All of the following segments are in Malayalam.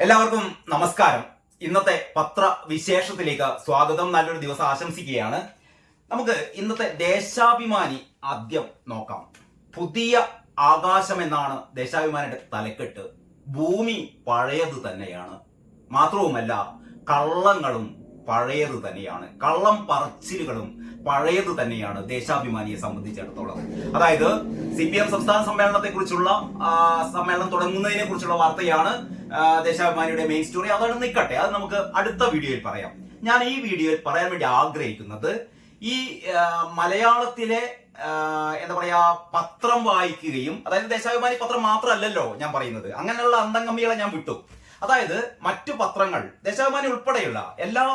എല്ലാവർക്കും നമസ്കാരം. ഇന്നത്തെ പത്രവിശേഷത്തിലേക്ക് സ്വാഗതം. നല്ലൊരു ദിവസം ആശംസിക്കുകയാണ്. നമുക്ക് ഇന്നത്തെ ദേശാഭിമാനി ആദ്യം നോക്കാം. പുതിയ ആകാശം എന്നാണ് ദേശാഭിമാനിയുടെ തലക്കെട്ട്. ഭൂമി പഴയത് തന്നെയാണ്, മാത്രവുമല്ല കള്ളങ്ങളും പഴയത് തന്നെയാണ്, കള്ളം പറച്ചിലുകളും പഴയത് തന്നെയാണ് ദേശാഭിമാനിയെ സംബന്ധിച്ചിടത്തോളം. അതായത് CPM സംസ്ഥാന സമ്മേളനത്തെ കുറിച്ചുള്ള സമ്മേളനം തുടങ്ങുന്നതിനെ കുറിച്ചുള്ള വാർത്തയാണ് ദേശാഭിമാനിയുടെ മെയിൻ സ്റ്റോറി. അതാണ് നിൽക്കട്ടെ, അത് നമുക്ക് അടുത്ത വീഡിയോയിൽ പറയാം. ഞാൻ ഈ വീഡിയോയിൽ പറയാൻ വേണ്ടി ആഗ്രഹിക്കുന്നത് ഈ മലയാളത്തിലെ എന്താ പറയാ പത്രം വായിക്കുകയും, അതായത് ദേശാഭിമാനി പത്രം മാത്രമല്ലല്ലോ ഞാൻ പറയുന്നത്, അങ്ങനെയുള്ള അന്തംഗമ്മികളെ ഞാൻ വിട്ടു. അതായത് മറ്റു പത്രങ്ങൾ, ദേശാഭിമാനി ഉൾപ്പെടെയുള്ള എല്ലാ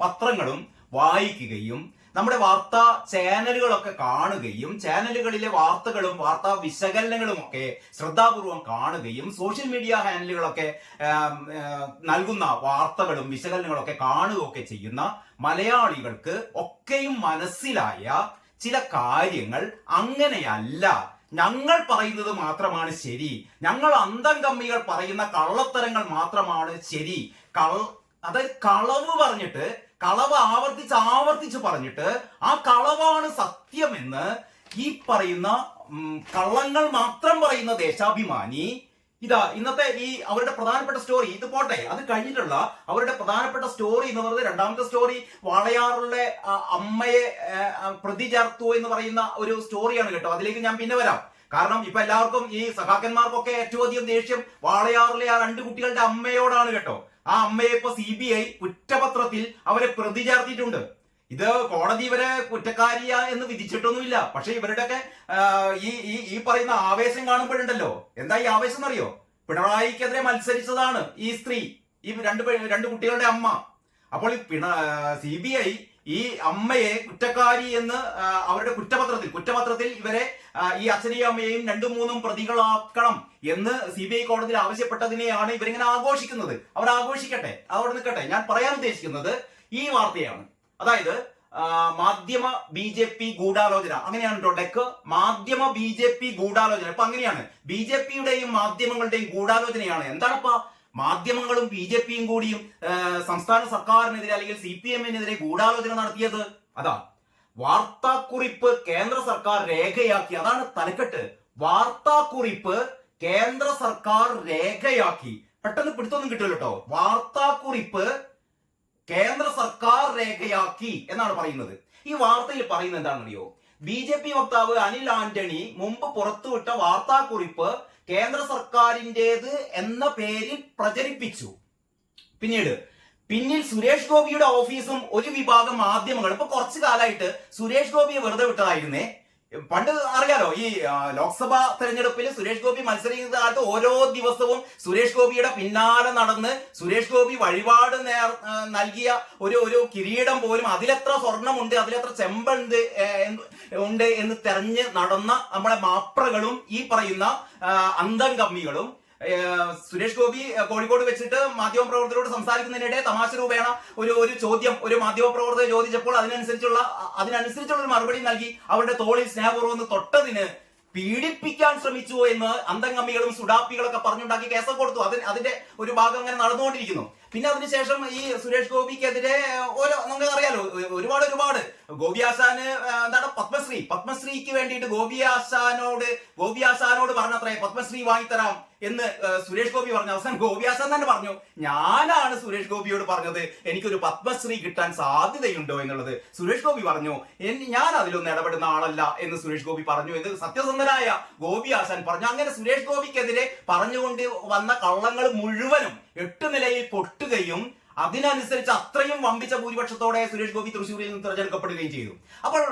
പത്രങ്ങളും വായിക്കുകയും നമ്മുടെ വാർത്താ ചാനലുകളൊക്കെ കാണുകയും ചാനലുകളിലെ വാർത്തകളും വാർത്താ വിശകലനങ്ങളും ഒക്കെ ശ്രദ്ധാപൂർവം കാണുകയും സോഷ്യൽ മീഡിയ ഹാൻഡിലുകളൊക്കെ നൽകുന്ന വാർത്തകളും വിശകലനങ്ങളൊക്കെ കാണുകയൊക്കെ ചെയ്യുന്ന മലയാളികൾക്ക് ഒക്കെയും മനസ്സിലായ ചില കാര്യങ്ങൾ അങ്ങനെയല്ല, ഞങ്ങൾ പറയുന്നത് മാത്രമാണ് ശരി, ഞങ്ങൾ അന്തംകമ്മികൾ പറയുന്ന കള്ളത്തരങ്ങൾ മാത്രമാണ് ശരി, അതായത് കളവ് പറഞ്ഞിട്ട്, കളവ് ആവർത്തിച്ച് പറഞ്ഞിട്ട് ആ കളവാണ് സത്യമെന്ന് ഈ പറയുന്ന കള്ളങ്ങൾ മാത്രം പറയുന്ന ദേശാഭിമാനി ഇതാ ഇന്നത്തെ ഈ അവരുടെ പ്രധാനപ്പെട്ട സ്റ്റോറി, ഇത് പോട്ടെ, അത് കഴിഞ്ഞിട്ടുള്ള അവരുടെ പ്രധാനപ്പെട്ട സ്റ്റോറി എന്ന് പറയുന്നത് രണ്ടാമത്തെ സ്റ്റോറി വാളയാറിലെ അമ്മയെ പ്രതി ചേർത്തു എന്ന് പറയുന്ന ഒരു സ്റ്റോറിയാണ് കേട്ടോ. അതിലേക്ക് ഞാൻ പിന്നെ വരാം. കാരണം ഇപ്പൊ എല്ലാവർക്കും ഈ സഖാക്കന്മാർക്കൊക്കെ ഏറ്റവും അധികം ദേഷ്യം വാളയാറിലെ ആ 2 കുട്ടികളുടെ അമ്മയോടാണ് കേട്ടോ. ആ അമ്മയെ ഇപ്പൊ CBI കുറ്റപത്രത്തിൽ അവരെ പ്രതി ചേർത്തിട്ടുണ്ട്. ഇത് കോടതി ഇവരെ കുറ്റക്കാരിയ എന്ന് വിധിച്ചിട്ടൊന്നുമില്ല. പക്ഷെ ഇവരുടെയൊക്കെ ഈ പറയുന്ന ആവേശം കാണുമ്പോഴുണ്ടല്ലോ, എന്താ ഈ ആവേശം എന്നറിയോ? പിണറായിക്കെതിരെ മത്സരിച്ചതാണ് ഈ സ്ത്രീ, ഈ രണ്ട് കുട്ടികളുടെ അമ്മ. അപ്പോൾ CBI ഈ അമ്മയെ കുറ്റക്കാരി എന്ന് അവരുടെ കുറ്റപത്രത്തിൽ ഇവരെ ഈ അച്ഛനെയും അമ്മയെയും 2-3 പ്രതികളാക്കണം എന്ന് CBI കോടതിയിൽ ആവശ്യപ്പെട്ടതിനെയാണ് ഇവരിങ്ങനെ ആഘോഷിക്കുന്നത്. അവർ ആഘോഷിക്കട്ടെ, അവിടെ നിൽക്കട്ടെ. ഞാൻ പറയാൻ ഉദ്ദേശിക്കുന്നത് ഈ വാർത്തയാണ്. അതായത് മാധ്യമ BJP ഗൂഢാലോചന, അങ്ങനെയാണ് കേട്ടോ ഡെക്ക്. മാധ്യമ BJP ഗൂഢാലോചന ഇപ്പൊ അങ്ങനെയാണ്, BJPയുടെയും മാധ്യമങ്ങളുടെയും ഗൂഢാലോചനയാണ്. എന്താണപ്പാ മാധ്യമങ്ങളും BJPയും കൂടിയും സംസ്ഥാന സർക്കാരിനെതിരെ അല്ലെങ്കിൽ CPMനെതിരെ ഗൂഢാലോചന നടത്തിയത്? അതാ വാർത്താക്കുറിപ്പ് കേന്ദ്ര സർക്കാർ രേഖയാക്കി. അതാണ് തലക്കെട്ട്. വാർത്താക്കുറിപ്പ് കേന്ദ്ര സർക്കാർ രേഖയാക്കി. പെട്ടെന്ന് പിടുത്തൊന്നും കിട്ടുമല്ലോ കേട്ടോ. വാർത്താക്കുറിപ്പ് കേന്ദ്ര സർക്കാർ രേഖയാക്കി എന്നാണ് പറയുന്നത്. ഈ വാർത്തയിൽ പറയുന്നത് എന്താണെന്നറിയോ? BJP വക്താവ് അനിൽ ആന്റണി മുമ്പ് പുറത്തുവിട്ട വാർത്താക്കുറിപ്പ് കേന്ദ്ര സർക്കാരിൻ്റെത് എന്ന പേരിൽ പ്രചരിപ്പിച്ചു. പിന്നിൽ സുരേഷ് ഗോപിയുടെ ഓഫീസും ഒരു വിഭാഗം മാധ്യമങ്ങൾ. ഇപ്പൊ കുറച്ചു കാലമായിട്ട് സുരേഷ് ഗോപിയെ വെറുതെ വിട്ടതായിരുന്നേ. പണ്ട് അറിയാലോ, ഈ ലോക്സഭാ തെരഞ്ഞെടുപ്പിൽ സുരേഷ് ഗോപി മത്സരിക്കുന്ന കാലത്ത് ഓരോ ദിവസവും സുരേഷ് ഗോപിയുടെ പിന്നാലെ നടന്ന് സുരേഷ് ഗോപി വഴിപാട് നൽകിയ ഒരു കിരീടം പോലും അതിലെത്ര സ്വർണമുണ്ട്, അതിലെത്ര ചെമ്പുണ്ട് ഉണ്ട് എന്ന് തെരഞ്ഞ് നടന്ന നമ്മളെ മാപ്രകളും ഈ പറയുന്ന അന്തംകമ്മികളും സുരേഷ് ഗോപി കോഴിക്കോട് വെച്ചിട്ട് മാധ്യമപ്രവർത്തകരോട് സംസാരിക്കുന്നതിനിടെ തമാശ രൂപേണ ഒരു ചോദ്യം ഒരു മാധ്യമപ്രവർത്തകർ ചോദിച്ചപ്പോൾ അതിനനുസരിച്ചുള്ള ഒരു മറുപടി നൽകി അവരുടെ തോളിൽ സ്നേഹപൂർവ്വം തൊട്ടതിന് പീഡിപ്പിക്കാൻ ശ്രമിച്ചു എന്ന് അന്തംകമ്മികളും സുഡാപ്പികളൊക്കെ പറഞ്ഞുണ്ടാക്കി കേസൊക്കെ കൊടുത്തു. അതിന്റെ ഒരു ഭാഗം അങ്ങനെ നടന്നുകൊണ്ടിരിക്കുന്നു. പിന്നെ അതിനുശേഷം ഈ സുരേഷ് ഗോപിക്കെതിരെ നമുക്ക് അറിയാലോ ഒരുപാട് ഗോപിയാശാന് എന്താണ് പത്മശ്രീക്ക് വേണ്ടിയിട്ട് ഗോപിയാശാനോട് പറഞ്ഞത്രേ പത്മശ്രീ വാങ്ങിത്തരാം എന്ന് സുരേഷ് ഗോപി പറഞ്ഞു. അവസാനം ഗോപിയാശാൻ തന്നെ പറഞ്ഞു, ഞാനാണ് സുരേഷ് ഗോപിയോട് പറഞ്ഞത് എനിക്കൊരു പത്മശ്രീ കിട്ടാൻ സാധ്യതയുണ്ടോ എന്നുള്ളത്. സുരേഷ് ഗോപി പറഞ്ഞു ഞാൻ അതിലൊന്നും ഇടപെടുന്ന ആളല്ല എന്ന് സുരേഷ് ഗോപി പറഞ്ഞു എന്ന് സത്യസന്ധനായ ഗോപിയാശാൻ പറഞ്ഞു. അങ്ങനെ സുരേഷ് ഗോപിക്കെതിരെ പറഞ്ഞുകൊണ്ട് വന്ന കള്ളങ്ങൾ മുഴുവനും 8 നിലയിൽ പൊട്ടുകയും അതിനനുസരിച്ച് അത്രയും വമ്പിച്ച ഭൂരിപക്ഷത്തോടെ സുരേഷ് ഗോപി തൃശ്ശൂരിൽ നിന്ന് തിരഞ്ഞെടുക്കപ്പെടുകയും ചെയ്തു. അപ്പോൾ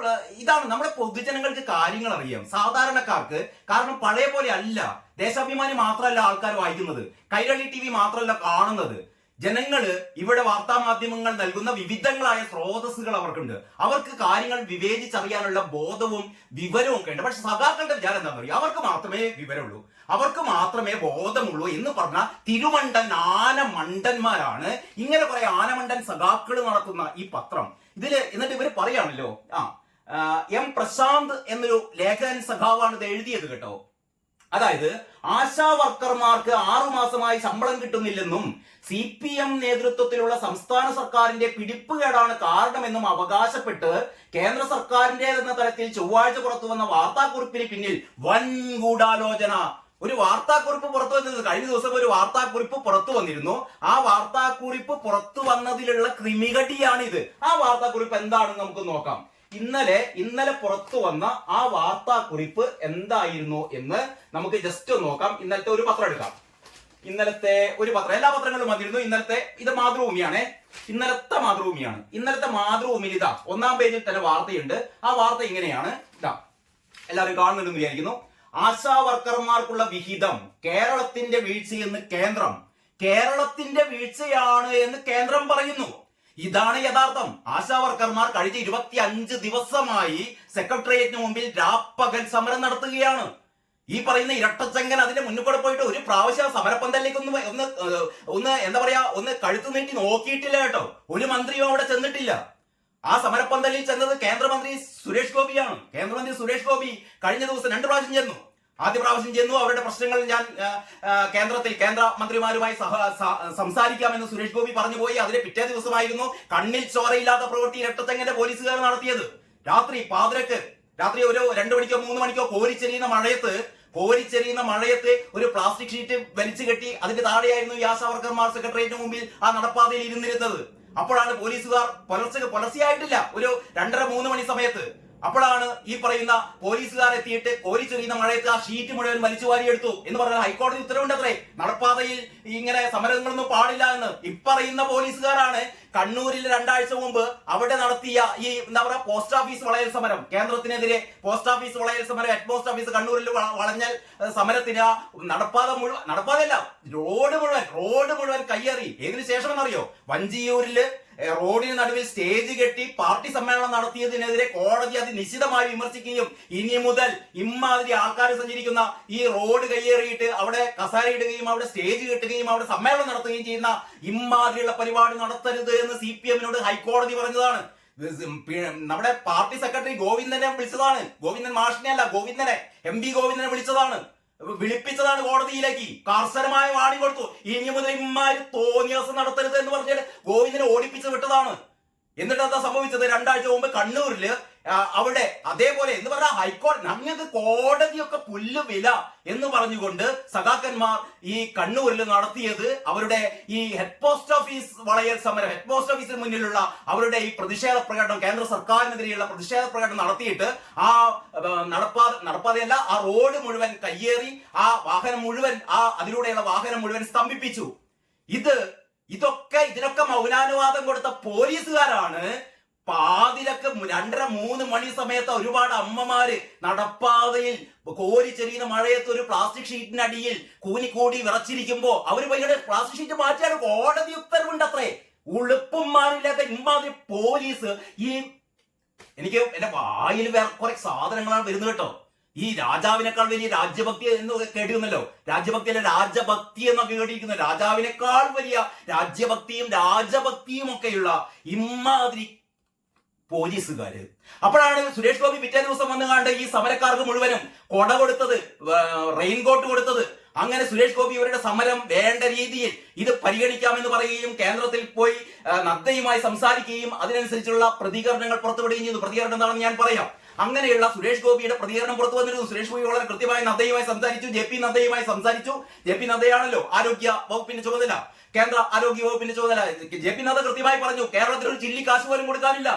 ഇതാണ് നമ്മുടെ പൊതുജനങ്ങൾക്ക് കാര്യങ്ങൾ അറിയാം, സാധാരണക്കാർക്ക്. കാരണം പഴയ പോലെ അല്ല. ദേശാഭിമാനി മാത്രമല്ല ആൾക്കാർ വായിക്കുന്നത്, കൈരളി TV മാത്രമല്ല കാണുന്നത്. ജനങ്ങള് ഇവിടെ വാർത്താ മാധ്യമങ്ങൾ നൽകുന്ന വിവിധങ്ങളായ സ്രോതസ്സുകൾ അവർക്കുണ്ട്. അവർക്ക് കാര്യങ്ങൾ വിവേചിച്ചറിയാനുള്ള ബോധവും വിവരവും ഒക്കെ ഉണ്ട്. പക്ഷെ സഖാക്കളുടെ വിചാരം എന്താണെന്ന് അറിയാം, അവർക്ക് മാത്രമേ വിവരമുള്ളൂ, അവർക്ക് മാത്രമേ ബോധമുള്ളൂ എന്ന് പറഞ്ഞ തിരുമണ്ടൻ ആനമണ്ടന്മാരാണ് ഇങ്ങനെ കുറെ ആനമണ്ടൻ സഖാക്കൾ നടത്തുന്ന ഈ പത്രം. എന്നിട്ട് ഇവര് പറയാണല്ലോ, M പ്രശാന്ത് എന്നൊരു ലേഖകൻ സഖാവാണ് ഇത് എഴുതിയത് കേട്ടോ. അതായത് ആശാ വർക്കർമാർക്ക് 6 മാസമായി ശമ്പളം കിട്ടുന്നില്ലെന്നും CPM നേതൃത്വത്തിലുള്ള സംസ്ഥാന സർക്കാരിന്റെ പിടിപ്പുകേടാണ് കാരണമെന്നും അവകാശപ്പെട്ട് കേന്ദ്ര സർക്കാരിന്റേതെന്ന തരത്തിൽ ചൊവ്വാഴ്ച പുറത്തുവന്ന വാർത്താക്കുറിപ്പിന് പിന്നിൽ വൻ ഗൂഢാലോചന. ഒരു വാർത്താക്കുറിപ്പ് പുറത്തു വന്നിരുന്നു. കഴിഞ്ഞ ദിവസം ഒരു വാർത്താക്കുറിപ്പ് പുറത്തു വന്നിരുന്നു. ആ വാർത്താക്കുറിപ്പ് പുറത്തു വന്നതിലുള്ള ക്രിമികടിയാണിത്. ആ വാർത്താക്കുറിപ്പ് എന്താണെന്ന് നമുക്ക് നോക്കാം. ഇന്നലെ പുറത്തു വന്ന ആ വാർത്താക്കുറിപ്പ് എന്തായിരുന്നു എന്ന് നമുക്ക് ജസ്റ്റ് നോക്കാം. ഇന്നലത്തെ ഒരു പത്രം എടുക്കാം. ഇന്നലത്തെ ഒരു പത്രം, എല്ലാ പത്രങ്ങളും വന്നിരുന്നു. ഇത് മാതൃഭൂമിയാണ്. ഇന്നലത്തെ മാതൃഭൂമിയിൽ ഇതാ 1-ാം പേജിൽ തന്നെ വാർത്തയുണ്ട്. ആ വാർത്ത ഇങ്ങനെയാണ്. ഇതാ എല്ലാവരും കാണുന്നുണ്ടെന്ന് വിചാരിക്കുന്നു. ആശാ വർക്കർമാർക്കുള്ള വിഹിതം കേരളത്തിന്റെ വീഴ്ചയെന്ന് കേന്ദ്രം. കേരളത്തിന്റെ വീഴ്ചയാണ് എന്ന് കേന്ദ്രം പറയുന്നു. ഇതാണ് യഥാർത്ഥം. ആശാ വർക്കർമാർ കഴിഞ്ഞ 25 ദിവസമായി സെക്രട്ടേറിയറ്റിന് മുമ്പിൽ രാപ്പകൽ സമരം നടത്തുകയാണ്. ഈ പറയുന്ന ഇരട്ടച്ചങ്കൻ അതിന്റെ മുന്നിൽ കൂടെ പോയിട്ട് ഒരു പ്രാവശ്യം സമരപ്പന്തലിലേക്ക് ഒന്ന് കഴുത്തു നീട്ടി നോക്കിയിട്ടില്ല കേട്ടോ. ഒരു മന്ത്രിയും അവിടെ ചെന്നിട്ടില്ല. ആ സമരപ്പന്തലിൽ ചെന്നത് കേന്ദ്രമന്ത്രി സുരേഷ് ഗോപിയാണ്. കേന്ദ്രമന്ത്രി സുരേഷ് ഗോപി കഴിഞ്ഞ ദിവസം 2 പ്രാവശ്യം ചെന്നു. ആദ്യ പ്രാവശ്യം ചെന്നു. അവരുടെ പ്രശ്നങ്ങൾ ഞാൻ കേന്ദ്ര മന്ത്രിമാരുമായി സംസാരിക്കാമെന്ന് സുരേഷ് ഗോപി പറഞ്ഞു പോയി. അതിന്റെ പിറ്റേ ദിവസമായിരുന്നു കണ്ണിൽ ചോരയില്ലാത്ത പ്രവൃത്തി ഇരട്ടച്ചങ്കന്റെ പോലീസുകാർ നടത്തിയത്. രാത്രി ഒരു 2 മണിക്കോ 3 മണിക്കോ കോരിച്ചെറിയുന്ന മഴയത്ത് ഒരു പ്ലാസ്റ്റിക് ഷീറ്റ് വലിച്ചു കെട്ടി അതിന്റെ താഴെയായിരുന്നു ഈ ആശാ വർക്കർമാർ സെക്രട്ടേറിയറ്റിന് മുമ്പിൽ ആ നടപ്പാതയിൽ ഇരുന്നിരുന്നത്. അപ്പോഴാണ് പോലീസുകാർ പുലർച്ചെയായിട്ടില്ല, ഒരു 2:30-3 മണി സമയത്ത് അപ്പോഴാണ് ഈ പറയുന്ന പോലീസുകാർ എത്തിയിട്ട് കോരിച്ചൊരിയുന്ന മഴയത്ത് ആ ഷീറ്റ് മുഴുവൻ വലിച്ചു വാരിയെടുത്തു എന്ന് പറഞ്ഞാൽ ഹൈക്കോടതി ഉത്തരവുണ്ടത്രേ. നടപ്പാതയിൽ ഇങ്ങനെ സമരങ്ങളൊന്നും പാടില്ല എന്ന്. ഇപ്പറയുന്ന പോലീസുകാരാണ് കണ്ണൂരിൽ 2 ആഴ്ച മുമ്പ് അവിടെ നടത്തിയ ഈ പോസ്റ്റ് ഓഫീസ് വളയൽ സമരം, കേന്ദ്രത്തിനെതിരെ പോസ്റ്റ് ഓഫീസ് വളയൽ സമരം, ഹെഡ് പോസ്റ്റ് ഓഫീസ് കണ്ണൂരിൽ വളഞ്ഞാൽ സമരത്തിന് നടപ്പാതയല്ല റോഡ് മുഴുവൻ കയ്യേറി. ഏതിനു ശേഷമെന്നറിയോ? വഞ്ചിയൂരില് റോഡിന് നടുവിൽ സ്റ്റേജ് കെട്ടി പാർട്ടി സമ്മേളനം നടത്തിയതിനെതിരെ കോടതി നിശ്ചിതമായി വിമർശിക്കുകയും ഇനി മുതൽ ഇമ്മാതിരി ആൾക്കാർ സഞ്ചരിക്കുന്ന ഈ റോഡ് കയ്യേറിയിട്ട് അവിടെ കസാരയിടുകയും അവിടെ സ്റ്റേജ് കെട്ടുകയും അവിടെ സമ്മേളനം നടത്തുകയും ചെയ്യുന്ന ഇമ്മാതിരിയുള്ള പരിപാടി നടത്തരുത് എന്ന് CPM-നോട് ഹൈക്കോടതി പറഞ്ഞതാണ്. നമ്മുടെ പാർട്ടി സെക്രട്ടറി ഗോവിന്ദനെ വിളിച്ചതാണ്. ഗോവിന്ദൻ മാഷിനെ അല്ല, MP ഗോവിന്ദനെ വിളിപ്പിച്ചതാണ് കോടതിയിലേക്ക്. കർശനമായ വാണി കൊടുത്തു. ഇനി മുതൽ ഇമ്മാതിരി തോന്നിയാസം നടത്തരുത് എന്ന് പറഞ്ഞിട്ട് ഗോവിന്ദനെ ഓടിപ്പിച്ച് വിട്ടതാണ്. എന്നിട്ട് എന്താ സംഭവിച്ചത്? 2 ആഴ്ച മുമ്പ് കണ്ണൂരില് അവിടെ അതേപോലെ എന്ന് പറഞ്ഞാൽ ഹൈക്കോടതി ഞങ്ങൾക്ക് കോടതിയൊക്കെ പുല്ല് വില എന്ന് പറഞ്ഞുകൊണ്ട് സഖാക്കന്മാർ ഈ കണ്ണൂരിൽ നടത്തിയത് അവരുടെ ഈ ഹെഡ് പോസ്റ്റ് ഓഫീസ് വളയൽ സമരം, ഹെഡ് പോസ്റ്റ് ഓഫീസിന് മുന്നിലുള്ള അവരുടെ ഈ പ്രതിഷേധ പ്രകടനം, കേന്ദ്ര സർക്കാരിനെതിരെയുള്ള പ്രതിഷേധ പ്രകടനം നടത്തിയിട്ട് ആ നടപ്പാതയല്ല, ആ റോഡ് മുഴുവൻ കയ്യേറി ആ വാഹനം മുഴുവൻ അതിലൂടെയുള്ള വാഹനം മുഴുവൻ സ്തംഭിപ്പിച്ചു. ഇതിനൊക്കെ മൗനാനുവാദം കൊടുത്ത പോലീസുകാരാണ്. പാതിലൊക്കെ 2:30-3 മണി സമയത്ത് ഒരുപാട് അമ്മമാര് നടപ്പാതയിൽ കോരിച്ചെറിയുന്ന മഴയത്ത് ഒരു പ്ലാസ്റ്റിക് ഷീറ്റിനടിയിൽ കൂനിക്കൂടി വിറച്ചിരിക്കുമ്പോ അവര് ഭയങ്കര പ്ലാസ്റ്റിക് ഷീറ്റ് മാറ്റിയാണ്. കോടതി ഉത്തരവുണ്ട് അത്രേ. ഉളുപ്പുമാരില്ലാത്ത ഇമ്മാതിരി പോലീസ്. എനിക്ക് എന്റെ വായിൽ വേറെ കുറെ സാധനങ്ങളാണ് വരുന്നത് കേട്ടോ. ഈ രാജാവിനേക്കാൾ വലിയ രാജ്യഭക്തി എന്ന് കേട്ടിരുന്നല്ലോ. രാജ്യഭക്തിയല്ല, രാജഭക്തി എന്നൊക്കെ കേട്ടിരിക്കുന്നു. രാജാവിനേക്കാൾ വലിയ രാജ്യഭക്തിയും ഒക്കെയുള്ള ഇമ്മാതിരി പോലീസുകാര്. അപ്പോഴാണ് സുരേഷ് ഗോപി പിറ്റേ ദിവസം വന്നു കണ്ട് ഈ സമരക്കാർക്ക് മുഴുവനും കൊട കൊടുത്തത്, റെയിൻകോട്ട് കൊടുത്തത്. അങ്ങനെ സുരേഷ് ഗോപി ഇവരുടെ സമരം വേണ്ട രീതിയിൽ ഇത് പരിഗണിക്കാമെന്ന് പറയുകയും കേന്ദ്രത്തിൽ പോയി നദ്ദയുമായി സംസാരിക്കുകയും അതിനനുസരിച്ചുള്ള പ്രതികരണങ്ങൾ പുറത്തുവിടുകയും ചെയ്തു. പ്രതികരണം എന്താണെന്ന് ഞാൻ പറയാം. അങ്ങനെയുള്ള സുരേഷ് ഗോപിയുടെ പ്രതികരണം പുറത്തു വന്നിരുന്നു. സുരേഷ് ഗോപി വളരെ കൃത്യമായി നദ്ദയുമായി സംസാരിച്ചു. JP നദ്ദയുമായി സംസാരിച്ചു. JP നദ്ദയാണല്ലോ ആരോഗ്യ വകുപ്പിന്റെ ചുമതല, കേന്ദ്ര ആരോഗ്യ വകുപ്പിന്റെ ചുമതല. JP നദ്ദ കൃത്യമായി പറഞ്ഞു കേരളത്തിൽ ഒരു ചില്ലി കാശ് പോലും കൊടുക്കാനില്ല.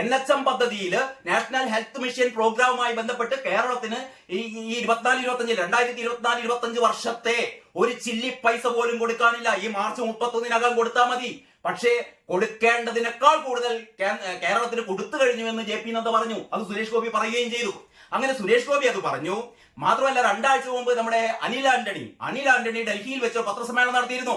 NHM പദ്ധതിയിൽ നാഷണൽ ഹെൽത്ത് മിഷൻ പ്രോഗ്രാമുമായി ബന്ധപ്പെട്ട് കേരളത്തിന് ഈ 2024-25 വർഷത്തെ ഒരു ചില്ലി പൈസ പോലും കൊടുക്കാനില്ല. ഈ മാർച്ച് 31-നകം കൊടുത്താൽ മതി. പക്ഷേ കൊടുക്കേണ്ടതിനേക്കാൾ കൂടുതൽ കേരളത്തിന് കൊടുത്തു കഴിഞ്ഞുവെന്ന് JP നദ്ദ പറഞ്ഞു. അത് സുരേഷ് ഗോപി പറയുകയും ചെയ്തു. അങ്ങനെ സുരേഷ് ഗോപി അത് പറഞ്ഞു. മാത്രമല്ല 2 ആഴ്ച മുമ്പ് നമ്മുടെ അനിൽ ആന്റണി ഡൽഹിയിൽ വെച്ച് പത്രസമ്മേളനം നടത്തിയിരുന്നു.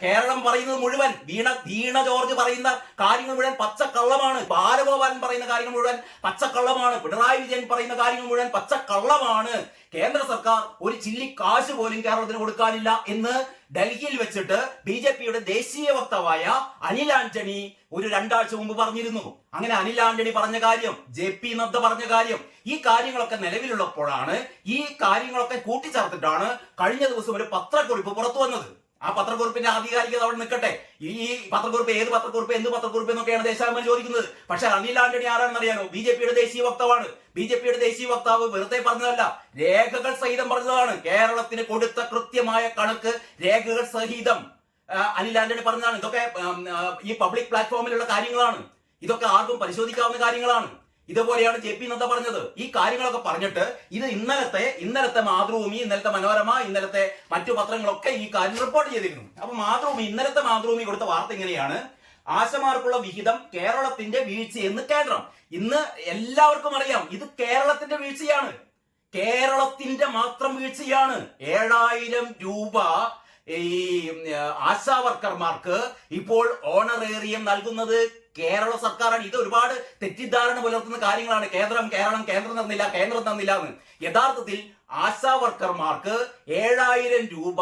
കേരളം പറയുന്നത് മുഴുവൻ, വീണ ജോർജ് പറയുന്ന കാര്യങ്ങൾ മുഴുവൻ പച്ചക്കള്ളമാണ്. ബാലഗോപാലൻ പറയുന്ന കാര്യങ്ങൾ മുഴുവൻ പച്ചക്കള്ളമാണ്. പിണറായി വിജയൻ പറയുന്ന കാര്യങ്ങൾ മുഴുവൻ പച്ചക്കള്ളമാണ്. കേന്ദ്ര സർക്കാർ ഒരു ചില്ലി കാശ് പോലും കേരളത്തിന് കൊടുക്കാനില്ല എന്ന് ഡൽഹിയിൽ വെച്ചിട്ട് BJPയുടെ ദേശീയ വക്താവായ അനിൽ ആന്റണി ഒരു 2 ആഴ്ച മുമ്പ് പറഞ്ഞിരുന്നു. അങ്ങനെ അനിൽ ആന്റണി പറഞ്ഞ കാര്യം, JP നദ്ദ പറഞ്ഞ കാര്യം, ഈ കാര്യങ്ങളൊക്കെ നിലവിലുള്ളപ്പോഴാണ് ഈ കാര്യങ്ങളൊക്കെ കൂട്ടിച്ചേർത്തിട്ടാണ് കഴിഞ്ഞ ദിവസം ഒരു പത്രക്കുറിപ്പ് പുറത്തു വന്നത്. ആ പത്രക്കുറിപ്പിന്റെ ആധികാരികത അവിടെ നിൽക്കട്ടെ. ഈ പത്രക്കുറിപ്പ് ഏത് പത്രക്കുറിപ്പ്, എന്ത് പത്രക്കുറിപ്പ് എന്നൊക്കെയാണ് ദേശാഭിമാനി ചോദിക്കുന്നത്. പക്ഷെ അനിൽ ആന്റണി ആരാണെന്ന് അറിയാമോ? ബി.ജെ.പിയുടെ ദേശീയ വക്താവാണ്. ബി.ജെ.പിയുടെ ദേശീയ വക്താവ് വെറുതെ പറഞ്ഞതല്ല, രേഖകൾ സഹിതം പറഞ്ഞതാണ്. കേരളത്തിന് കൊടുത്ത കൃത്യമായ കണക്ക് രേഖകൾ സഹിതം അനിൽ ആന്റണി പറഞ്ഞതാണ്. ഇതൊക്കെ ഈ പബ്ലിക് പ്ലാറ്റ്ഫോമിലുള്ള കാര്യങ്ങളാണ്. ഇതൊക്കെ ആർക്കും പരിശോധിക്കാവുന്ന കാര്യങ്ങളാണ്. ഇതുപോലെയാണ് ജെ.പി. നദ്ദ പറഞ്ഞത്. ഈ കാര്യങ്ങളൊക്കെ പറഞ്ഞിട്ട് ഇത് ഇന്നലത്തെ മാതൃഭൂമി, ഇന്നലത്തെ മനോരമ, ഇന്നലത്തെ മറ്റു പത്രങ്ങളൊക്കെ ഈ കാര്യം റിപ്പോർട്ട് ചെയ്തിരുന്നു. അപ്പൊ ഇന്നലത്തെ മാതൃഭൂമി കൊടുത്ത വാർത്ത ഇങ്ങനെയാണ്: ആശമാർക്കുള്ള വിഹിതം കേരളത്തിന്റെ വീഴ്ചയെന്ന് കേന്ദ്രം. ഇന്ന് എല്ലാവർക്കും അറിയാം ഇത് കേരളത്തിന്റെ വീഴ്ചയാണ്, കേരളത്തിന്റെ മാത്രം വീഴ്ചയാണ്. 7000 രൂപ ഈ ആശാ വർക്കർമാർക്ക് ഇപ്പോൾ ഓണറേറിയം നൽകുന്നത് കേരള സർക്കാരാണ്. ഇത് ഒരുപാട് തെറ്റിദ്ധാരണ പുലർത്തുന്ന കാര്യങ്ങളാണ്. കേന്ദ്രം തന്നില്ല എന്ന്. യഥാർത്ഥത്തിൽ ആശാ വർക്കർമാർക്ക് 7000 രൂപ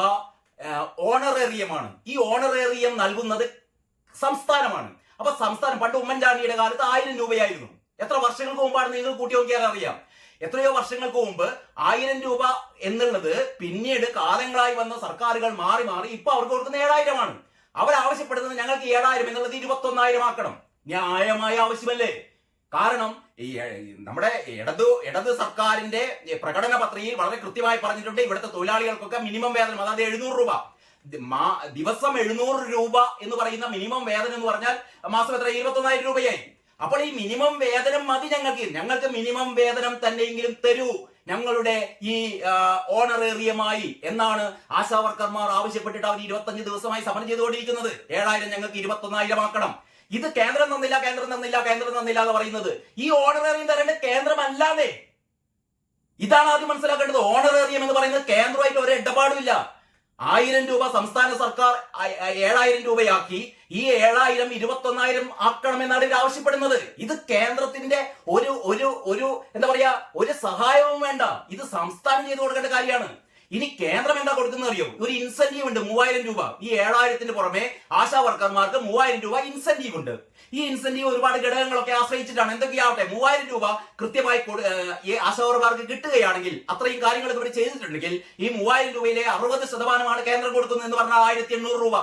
ഓണറേറിയമാണ്. ഈ ഓണറേറിയം നൽകുന്നത് സംസ്ഥാനമാണ്. അപ്പൊ സംസ്ഥാനം പണ്ട് ഉമ്മൻചാണ്ടിയുടെ കാലത്ത് 1000 രൂപയായിരുന്നു. എത്ര വർഷങ്ങൾക്ക് മുമ്പാണ് നിങ്ങൾ കൂട്ടി നോക്കിയാൽ അറിയാം. എത്രയോ വർഷങ്ങൾക്ക് മുമ്പ് 1000 രൂപ എന്നുള്ളത് പിന്നീട് കാലങ്ങളായി വന്ന സർക്കാരുകൾ മാറി ഇപ്പൊ അവർക്ക് കൊടുക്കുന്ന 7000 അവരാവശ്യപ്പെടുന്നത് ഞങ്ങൾക്ക് 7000 എന്നുള്ളത് 21,000 ആക്കണം. ന്യായമായ ആവശ്യമല്ലേ? കാരണം ഈ നമ്മുടെ ഇടത് സർക്കാരിന്റെ പ്രകടന പത്രികയിൽ വളരെ കൃത്യമായി പറഞ്ഞിട്ടുണ്ട്, ഇവിടുത്തെ തൊഴിലാളികൾക്കൊക്കെ മിനിമം വേതനം, അതായത് 700 രൂപ ദിവസം 700 രൂപ എന്ന് പറയുന്ന മിനിമം വേതനം എന്ന് പറഞ്ഞാൽ മാസം എത്ര? 21,000 രൂപയായി. അപ്പോൾ ഈ മിനിമം വേതനം മതി ഞങ്ങൾക്ക് മിനിമം വേതനം തന്നെയെങ്കിലും തരൂ ഞങ്ങളുടെ ഈ ഓണറേറിയമായി എന്നാണ് ആശാ വർക്കർമാർ ആവശ്യപ്പെട്ടിട്ട് അവർ 25 ദിവസമായി സമരം ചെയ്തുകൊണ്ടിരിക്കുന്നത്. 7000 ഞങ്ങൾക്ക് 21,000 ആക്കണം. ഇത് കേന്ദ്രം തന്നില്ല എന്ന് പറയുന്നത്. ഈ ഓണറേറിയം തരേണ്ടത് കേന്ദ്രമല്ലാതെ. ഇതാണ് ആദ്യം മനസ്സിലാക്കേണ്ടത്. ഓണറേറിയം എന്ന് പറയുന്നത് കേന്ദ്രമായിട്ട് ഒരു ഇടപാടുമില്ല. 1000 രൂപ സംസ്ഥാന സർക്കാർ 7000 രൂപയാക്കി. ഈ 7000 21,000 ആക്കണമെന്നാണ് ഇവർ ആവശ്യപ്പെടുന്നത്. ഇത് കേന്ദ്രത്തിന്റെ ഒരു എന്താ പറയാ ഒരു സഹായവും വേണ്ട. ഇത് സംസ്ഥാനം ചെയ്തു കൊടുക്കേണ്ട കാര്യമാണ്. ഇനി കേന്ദ്രം എന്താ കൊടുക്കുന്നത് അറിയോ? ഒരു ഇൻസെന്റീവ് ഉണ്ട് 3000 രൂപ. ഈ 7000ത്തിന് പുറമെ ആശാ വർക്കർമാർക്ക് 3000 രൂപ ഇൻസെന്റീവ് ഉണ്ട്. ഈ ഇൻസെന്റീവ് ഒരുപാട് ഘടകങ്ങളൊക്കെ ആശ്രയിച്ചിട്ടാണ്. എന്തൊക്കെയാവട്ടെ, 3000 രൂപ കൃത്യമായി ഈ ആശാ വർക്കർമാർക്ക് കിട്ടുകയാണെങ്കിൽ, അത്രയും കാര്യങ്ങൾ ഇവർ ചെയ്തിട്ടുണ്ടെങ്കിൽ ഈ 3000 രൂപയിലെ 60% കേന്ദ്രം കൊടുക്കുന്നത് എന്ന് പറഞ്ഞാൽ 1800 രൂപ.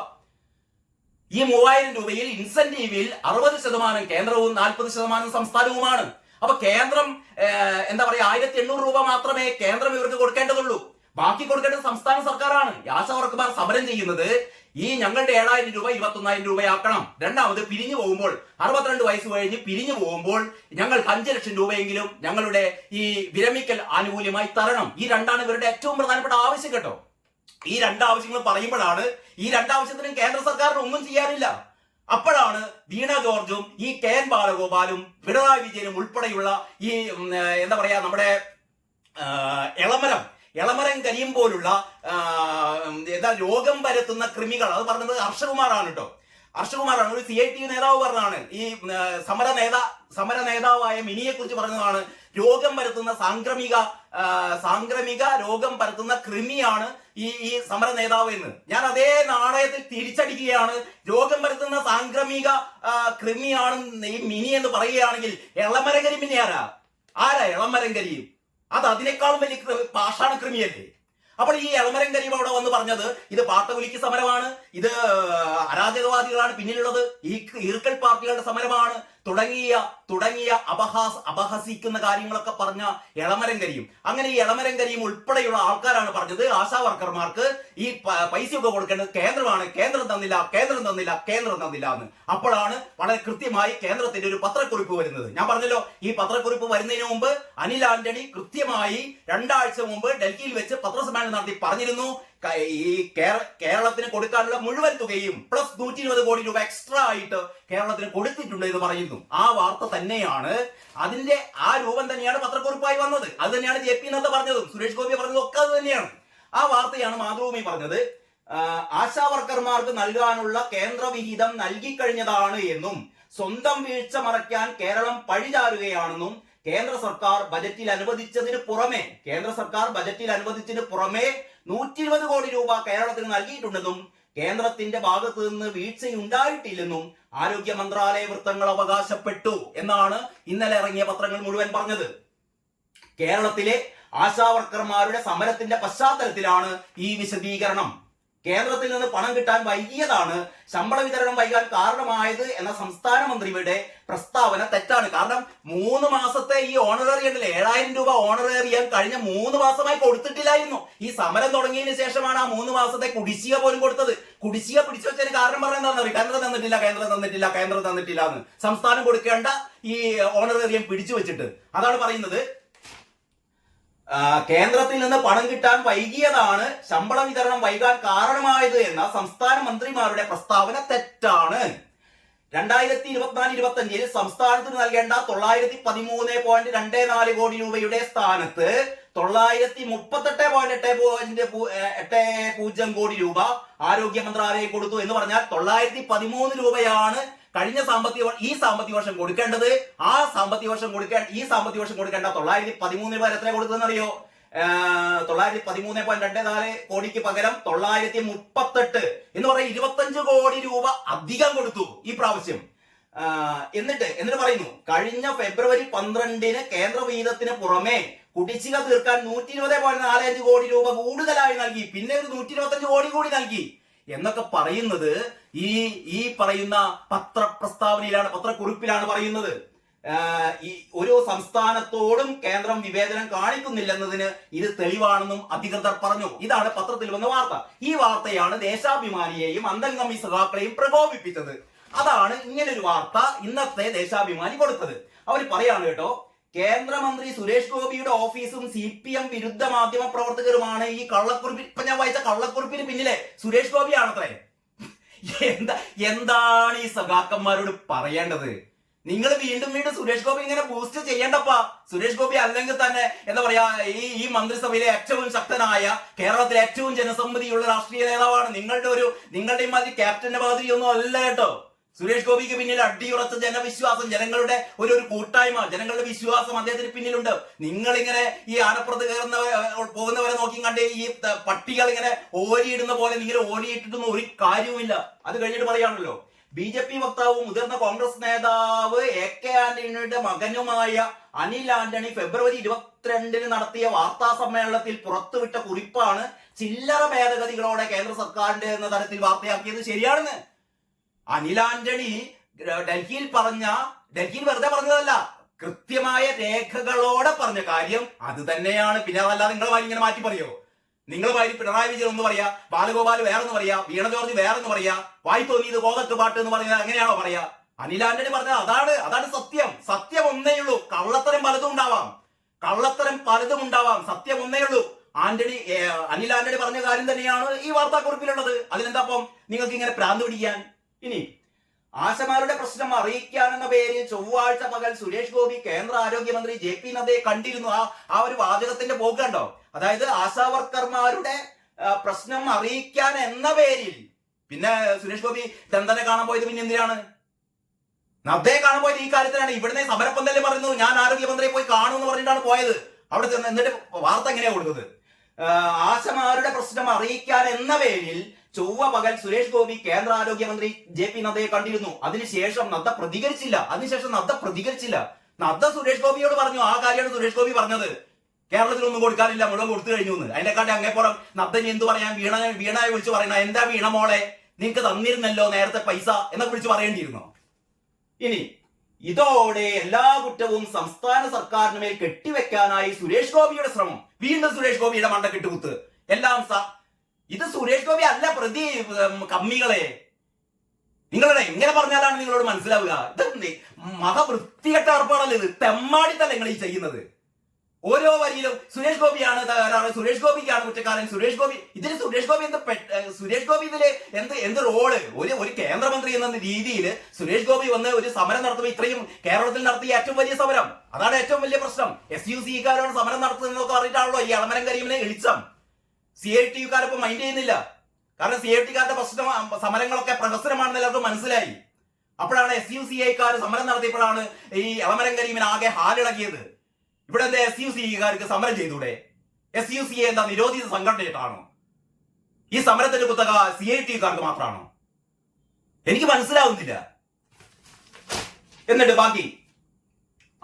ഈ 3000 രൂപയിൽ ഇൻസെന്റീവിൽ 60% കേന്ദ്രവും 40% സംസ്ഥാനവുമാണ്. അപ്പൊ കേന്ദ്രം എന്താ പറയാ 1800 രൂപ മാത്രമേ കേന്ദ്രം ഇവർക്ക് കൊടുക്കേണ്ടതുള്ളൂ. ബാക്കി കൊടുക്കേണ്ടത് സംസ്ഥാന സർക്കാരാണ്. ആശാ വർക്കർമാർ സമരം ചെയ്യുന്നത് ഈ ഞങ്ങളുടെ 7000 രൂപ 21,000 രൂപയാക്കണം. രണ്ടാമത് പിരിഞ്ഞു പോകുമ്പോൾ 62 വയസ്സ് കഴിഞ്ഞ് പിരിഞ്ഞു പോകുമ്പോൾ ഞങ്ങൾക്ക് 5 ലക്ഷം രൂപയെങ്കിലും ഞങ്ങളുടെ ഈ വിരമിക്കൽ ആനുകൂല്യമായി തരണം. ഈ രണ്ടാണ് ഇവരുടെ ഏറ്റവും പ്രധാനപ്പെട്ട ആവശ്യം കേട്ടോ. ഈ രണ്ടാവശ്യങ്ങൾ പറയുമ്പോഴാണ് ഈ രണ്ടാവശ്യത്തിനും കേന്ദ്ര സർക്കാരിന് ഒന്നും ചെയ്യാനില്ല. അപ്പോഴാണ് വീണ ജോർജും ഈ കെ.എൻ. ബാലഗോപാലും പിണറായി വിജയനും ഉൾപ്പെടെയുള്ള ഈ എന്താ പറയാ നമ്മുടെ എളമരം കരിയും പോലുള്ള രോഗം പരത്തുന്ന കൃമികൾ, അത് പറഞ്ഞത് ഹർഷകുമാറാണ് കേട്ടോ. ഹർഷകുമാറാണ്, ഒരു CIT നേതാവ് പറഞ്ഞതാണ്. ഈ സമര നേതാവായ മിനിയെ കുറിച്ച് പറഞ്ഞതാണ് രോഗം പരത്തുന്ന സാംക്രമിക രോഗം പരത്തുന്ന കൃമിയാണ് ഈ സമര നേതാവ് എന്ന്. ഞാൻ അതേ നാണയത്തിൽ തിരിച്ചടിക്കുകയാണ്. രോഗം പരത്തുന്ന സാംക്രമിക കൃമിയാണ് ഈ മിനി എന്ന് പറയുകയാണെങ്കിൽ എളമരം പിന്നെ ആരാ എളമരം കരിയും? അത് അതിനേക്കാളും വലിയ പാഷാണ കൃമിയല്ലേ? അപ്പോൾ ഈ എളമരം കരീം അവിടെ വന്ന് പറഞ്ഞത് ഇത് പാട്ടകുലിക്ക് സമരമാണ്, ഇത് അരാജകവാദികളാണ് പിന്നിലുള്ളത്, ഈ ഈർക്കൽ പാർട്ടികളുടെ സമരമാണ് തുടങ്ങിയ അപഹസിക്കുന്ന കാര്യങ്ങളൊക്കെ പറഞ്ഞ എളമരം കരീം. അങ്ങനെ ഈ എളമരം കരീം ഉൾപ്പെടെയുള്ള ആൾക്കാരാണ് പറഞ്ഞത് ആശാ വർക്കർമാർക്ക് ഈ പൈസയൊക്കെ കൊടുക്കേണ്ടത് കേന്ദ്രമാണ്, കേന്ദ്രം തന്നില്ല എന്ന്. അപ്പോഴാണ് വളരെ കൃത്യമായി കേന്ദ്രത്തിന്റെ ഒരു പത്രക്കുറിപ്പ് വരുന്നത്. ഞാൻ പറഞ്ഞല്ലോ, ഈ പത്രക്കുറിപ്പ് വരുന്നതിന് മുമ്പ് അനിൽ ആന്റണി കൃത്യമായി 2 ആഴ്ച മുമ്പ് ഡൽഹിയിൽ വെച്ച് പത്രസമ്മേളനം നടത്തി പറഞ്ഞിരുന്നു ഈ കേരളത്തിന് കൊടുക്കാനുള്ള മുഴുവൻ തുകയും പ്ലസ് 120 കോടി രൂപ എക്സ്ട്രാ ആയിട്ട് കേരളത്തിന് കൊടുത്തിട്ടുണ്ട് എന്ന് പറയുന്നു. ആ വാർത്ത തന്നെയാണ്, അതിന്റെ ആ രൂപം തന്നെയാണ് പത്രക്കുറിപ്പായി വന്നത്. അത് തന്നെയാണ് ജെ.പി. നദ്ദ പറഞ്ഞതും സുരേഷ് ഗോപി പറഞ്ഞതും ഒക്കെ അത് തന്നെയാണ്. ആ വാർത്തയാണ് മാതൃഭൂമി പറഞ്ഞത്. ആശാ വർക്കർമാർക്ക് നൽകാനുള്ള കേന്ദ്ര വിഹിതം നൽകിക്കഴിഞ്ഞതാണ് എന്നും സ്വന്തം വീഴ്ച മറയ്ക്കാൻ കേരളം പഴിചാരുകയാണെന്നും കേന്ദ്ര സർക്കാർ ബജറ്റിൽ അനുവദിച്ചതിന് പുറമെ 120 കോടി രൂപ കേരളത്തിന് നൽകിയിട്ടുണ്ടെന്നും കേന്ദ്രത്തിന്റെ ഭാഗത്തു നിന്ന് വീഴ്ചയുണ്ടായിട്ടില്ലെന്നും ആരോഗ്യ മന്ത്രാലയ വൃത്തങ്ങൾ അവകാശപ്പെട്ടു എന്നാണ് ഇന്നലെ ഇറങ്ങിയ പത്രങ്ങൾ മുഴുവൻ പറഞ്ഞത്. കേരളത്തിലെ ആശാവർക്കർമാരുടെ സമരത്തിന്റെ പശ്ചാത്തലത്തിലാണ് ഈ വിശദീകരണം. കേന്ദ്രത്തിൽ നിന്ന് പണം കിട്ടാൻ വൈകിയതാണ് ശമ്പള വിതരണം വൈകാൻ കാരണമായത് എന്ന സംസ്ഥാന മന്ത്രിയുടെ പ്രസ്താവന തെറ്റാണ്. കാരണം 3 മാസത്തെ ഈ ഓണറേറിയം ഉണ്ടല്ലേ, 7000 രൂപ ഓണറേറിയം കഴിഞ്ഞ 3 മാസമായി കൊടുത്തിട്ടില്ലായിരുന്നു. ഈ സമരം തുടങ്ങിയതിന് ശേഷമാണ് ആ 3 മാസത്തെ കുടിശ്ശിക പോലും കൊടുത്തത്. കുടിശ്ശിക പിടിച്ചു വെച്ചതിന് കാരണം പറയുന്നതെന്ന് അറിയാം, കേന്ദ്രം തന്നിട്ടില്ല എന്ന്. സംസ്ഥാനം കൊടുക്കേണ്ട ഈ ഓണറേറിയം പിടിച്ചു വെച്ചിട്ട് അതാണ് പറയുന്നത്. കേന്ദ്രത്തിൽ നിന്ന് പണം കിട്ടാൻ വൈകിയതാണ് ശമ്പള വിതരണം വൈകാൻ കാരണമായത് എന്ന സംസ്ഥാന മന്ത്രിമാരുടെ പ്രസ്താവന തെറ്റാണ്. 2024-25 സംസ്ഥാനത്തിന് നൽകേണ്ട 913.24 കോടി രൂപയുടെ സ്ഥാനത്ത് 938.80 കോടി രൂപ ആരോഗ്യ മന്ത്രാലയം കൊടുത്തു എന്ന് പറഞ്ഞാൽ 913 രൂപയാണ് കഴിഞ്ഞ ഈ സാമ്പത്തിക വർഷം കൊടുക്കേണ്ടത്. ഈ സാമ്പത്തിക വർഷം കൊടുക്കേണ്ട 913 രൂപ എത്ര കൊടുത്തതെന്ന് അറിയോ? 913.24 കോടിക്ക് പകരം 938 എന്ന് പറയാൻ 25 കോടി രൂപ അധികം കൊടുത്തു ഈ പ്രാവശ്യം. എന്നിട്ട് പറയുന്നു, കഴിഞ്ഞ ഫെബ്രുവരി 12 കേന്ദ്ര വിഹിതത്തിന് പുറമെ കുടിശ്ശിക തീർക്കാൻ 120.45 കോടി രൂപ കൂടുതലായി നൽകി. പിന്നെ ഒരു 125 കോടി കൂടി നൽകി എന്നൊക്കെ പറയുന്നത് ഈ പറയുന്ന പത്രക്കുറിപ്പിലാണ് പറയുന്നത്. ഈ ഒരു സംസ്ഥാനത്തോടും കേന്ദ്രം വിവേചനം കാണിക്കുന്നില്ലെന്നതിന് ഇത് തെളിവാണെന്നും അധികൃതർ പറഞ്ഞു. ഇതാണ് പത്രത്തിൽ വന്ന വാർത്ത. ഈ വാർത്തയാണ് ദേശാഭിമാനിയെയും അന്തംഗമി സഖാക്കളെയും പ്രകോപിപ്പിച്ചത്. അതാണ് ഇങ്ങനൊരു വാർത്ത ഇന്നത്തെ ദേശാഭിമാനി കൊടുത്തത്. അവർ പറയാണ് കേട്ടോ, കേന്ദ്രമന്ത്രി സുരേഷ് ഗോപിയുടെ ഓഫീസും CPM വിരുദ്ധ മാധ്യമ പ്രവർത്തകരുമാണ് ഈ കള്ളക്കുറിപ്പിൽ, ഇപ്പൊ ഞാൻ വായിച്ച കള്ളക്കുറിപ്പിന് പിന്നിലെ സുരേഷ് ഗോപിയാണത്രേ. എന്താണ് ഈ സഖാക്കന്മാരോട് പറയേണ്ടത്? നിങ്ങൾ വീണ്ടും സുരേഷ് ഗോപി ഇങ്ങനെ ബൂസ്റ്റ് ചെയ്യണ്ടപ്പാ. സുരേഷ് ഗോപി അല്ലെങ്കിൽ തന്നെ എന്താ പറയാ, ഈ മന്ത്രിസഭയിലെ ഏറ്റവും ശക്തനായ, കേരളത്തിലെ ഏറ്റവും ജനസമ്മതിയുള്ള രാഷ്ട്രീയ നേതാവാണ്. നിങ്ങളുടെ മാതിരി ക്യാപ്റ്റന്റെ മാതിരി ഒന്നും അല്ല കേട്ടോ. സുരേഷ് ഗോപിക്ക് പിന്നിൽ അടിയുറച്ച ജനവിശ്വാസം, ജനങ്ങളുടെ ഒരു കൂട്ടായ്മ, ജനങ്ങളുടെ വിശ്വാസം അദ്ദേഹത്തിന് പിന്നിലുണ്ട്. നിങ്ങളിങ്ങനെ ഈ ആനപ്പുറത്ത് പോകുന്നവരെ നോക്കി കണ്ട് ഈ പട്ടികൾ ഇങ്ങനെ ഓരിയിടുന്ന പോലെ നിങ്ങൾ ഓരിയിട്ടിട്ടൊന്നും ഒരു കാര്യവുമില്ല. അത് കഴിഞ്ഞിട്ട് പറയാണല്ലോ, BJP വക്താവും മുതിർന്ന കോൺഗ്രസ് നേതാവ് AK ആന്റണിയുടെ മകനുമായ അനിൽ ആന്റണി ഫെബ്രുവരി 22 നടത്തിയ വാർത്താ സമ്മേളനത്തിൽ പുറത്തുവിട്ട കുറിപ്പാണ് ചില്ലറ ഭേദഗതികളോടെ കേന്ദ്ര സർക്കാരിന്റെ എന്ന തരത്തിൽ വാർത്തയാക്കിയത്. ശരിയാണെന്ന് അനിൽ ആന്റണി ഡൽഹിയിൽ വെറുതെ പറഞ്ഞതല്ല, കൃത്യമായ രേഖകളോടെ പറഞ്ഞ കാര്യം അത് തന്നെയാണ്. പിന്നെ അതല്ലാതെ നിങ്ങളെ ഇങ്ങനെ മാറ്റി പറയോ? നിങ്ങൾ പിണറായി വിജയൻ ഒന്ന് പറയാ, ബാലഗോപാൽ വേറൊന്ന് പറയാ, വീണ ജോർജ് വേറൊന്ന് പറയാ, വായി തോന്നിയത് കോതക്ക് പാട്ട് എന്ന് പറയുന്നത് അങ്ങനെയാണോ പറയാ? അനിൽ ആന്റണി പറഞ്ഞത് അതാണ് സത്യം. സത്യം ഒന്നേ ഉള്ളൂ. കള്ളത്തരം പലതും ഉണ്ടാവാം. സത്യം ഒന്നേ ഉള്ളൂ. അനിൽ ആന്റണി പറഞ്ഞ കാര്യം തന്നെയാണ് ഈ വാർത്താക്കുറിപ്പിലുള്ളത്. അതിനെന്താപ്പം നിങ്ങൾക്ക് ഇങ്ങനെ ഭ്രാന്ത് പിടിക്കാൻ? ഇനി ആശമാരുടെ പ്രശ്നം അറിയിക്കാനെന്ന പേരിൽ ചൊവ്വാഴ്ച പകൽ സുരേഷ് ഗോപി കേന്ദ്ര ആരോഗ്യമന്ത്രി JP നദ്ദയെ കണ്ടിരുന്നു. ആ ഒരു വാചകത്തിന്റെ പോക്ക് കണ്ടോ? അതായത് ആശാവർക്കർമാരുടെ പ്രശ്നം അറിയിക്കാൻ എന്ന പേരിൽ പിന്നെ സുരേഷ് ഗോപി ചന്ദനെ കാണാൻ പോയത് പിന്നെ എന്തിനാണ്? നദ്ദയെ കാണാൻ പോയത് ഈ കാര്യത്തിലാണ്. ഇവിടുന്ന് സമരപ്പന്തല്ലേ പറയുന്നത്, ഞാൻ ആരോഗ്യമന്ത്രിയെ പോയി കാണുമെന്ന് പറഞ്ഞിട്ടാണ് പോയത്. അവിടെ ചെന്ന് എന്നിട്ട് വാർത്ത എങ്ങനെയാ കൊടുത്തത്? ആശമാരുടെ പ്രശ്നം അറിയിക്കാൻ എന്ന പേരിൽ ചൊവ്വ പകൽ സുരേഷ് ഗോപി കേന്ദ്ര ആരോഗ്യമന്ത്രി JP നദ്ദയെ കണ്ടിരുന്നു. അതിനുശേഷം നദ്ദ പ്രതികരിച്ചില്ല. നദ്ദ സുരേഷ് ഗോപിയോട് പറഞ്ഞു, ആ കാര്യമാണ് സുരേഷ് ഗോപി പറഞ്ഞത്, കേരളത്തിൽ ഒന്നും കൊടുക്കാനില്ല, മുഴുവൻ കൊടുത്തു കഴിഞ്ഞു എന്ന്. അതിനെക്കാട്ടി അങ്ങേപ്പുറം നദ്ദന് എന്ത് പറയാൻ, വീണയെ വിളിച്ചു പറയണ, എന്താ വീണ മോളെ നിനക്ക് തന്നിരുന്നല്ലോ നേരത്തെ പൈസ എന്നൊക്കെ വിളിച്ചു പറയേണ്ടിയിരുന്നോ? ഇനി ഇതോടെ എല്ലാ കുറ്റവും സംസ്ഥാന സർക്കാരിന് മേൽ കെട്ടിവെക്കാനായി സുരേഷ് ഗോപിയുടെ ശ്രമം. വീണ്ടും സുരേഷ് ഗോപിയുടെ മണ്ട കെട്ടുകുത്ത്. ഇത് സുരേഷ് ഗോപി അല്ല പ്രതി. കമ്മികളെ, നിങ്ങളുടെ എങ്ങനെ പറഞ്ഞാലാണ് നിങ്ങളോട് മനസ്സിലാവുക? ഇത് മഹാവൃത്തികെട്ട ഏർപ്പാടല്ലേ ഇത്? തെമ്മാടിത്തല്ല നിങ്ങൾ ഈ ചെയ്യുന്നത്. ഓരോ വരിയിലും സുരേഷ് ഗോപിയാണ് തകരാറ്, സുരേഷ് ഗോപിക്കാണ് കുറ്റക്കാരൻ, സുരേഷ് ഗോപി ഇതില് എന്ത് റോള്? ഒരു കേന്ദ്രമന്ത്രി എന്ന രീതിയിൽ സുരേഷ് ഗോപി വന്ന് ഒരു സമരം നടത്തുമ്പോൾ, ഇത്രയും കേരളത്തിൽ നടത്തിയ ഏറ്റവും വലിയ സമരം, അതാണ് ഏറ്റവും വലിയ പ്രശ്നം. SUC-കാരോട് സമരം നടത്തുന്നതൊക്കെ പറഞ്ഞിട്ടാണല്ലോ ഈ അളമരം കരീമിനെ എളിച്ചം. CITU-കാരൊപ്പം മൈൻഡ് ചെയ്യുന്നില്ല. കാരണം CIT-കാരുടെ പ്രശ്നം സമരങ്ങളൊക്കെ പ്രഹസനമാണെന്ന് എല്ലാവർക്കും മനസ്സിലായി. അപ്പോഴാണ് SUCI-കാർ സമരം നടത്തിയപ്പോഴാണ് ഈ അളമരം കരീമിന് ആകെ ഹാലിളകിയത്. ഇവിടെ എന്താ SUCI-കാർക്ക് സമരം ചെയ്തൂടെ? SUCI എന്താ നിരോധിത സംഘടനയായിട്ടാണോ? ഈ സമരത്തിന്റെ കുത്തക CIT-കാർക്ക് മാത്രമാണോ? എനിക്ക് മനസ്സിലാവുന്നില്ല. എന്നിട്ട് ബാക്കി